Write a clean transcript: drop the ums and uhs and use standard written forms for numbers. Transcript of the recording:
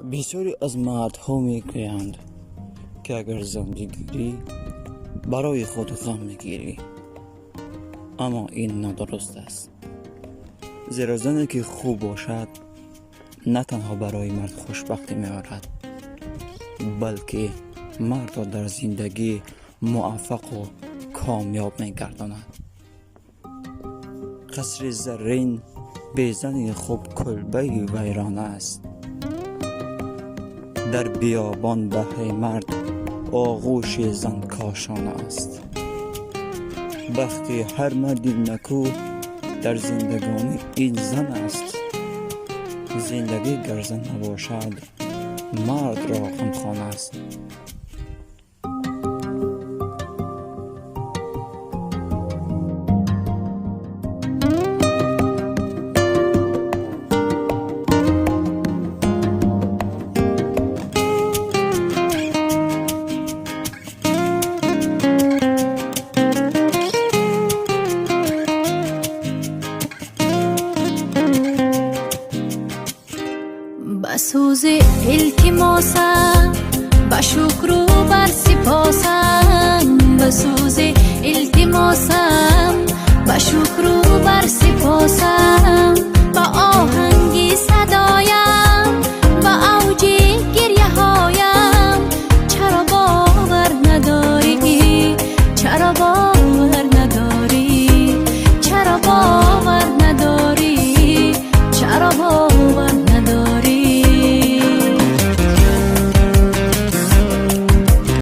بسیاری از مردها میگویند که اگر زن بگیری برای خود غم میگیری، اما این نادرست است. زیرا زنی که خوب باشد نه تنها برای مرد خوشبختی می‌آورد، بلکه مرد را در زندگی موفق و کامیاب می‌گرداند. قصر زرین به زن خوب کلبه ویران است. در بیابان بهر مرد آغوش زن کاشانه است. بخت هر مرد نکو در زندگانی این زن است. زندگی گر زن نباشد مرد را غمخانه است. بسوز التماسم با شکر و بر سپاسم، بسوز التماسم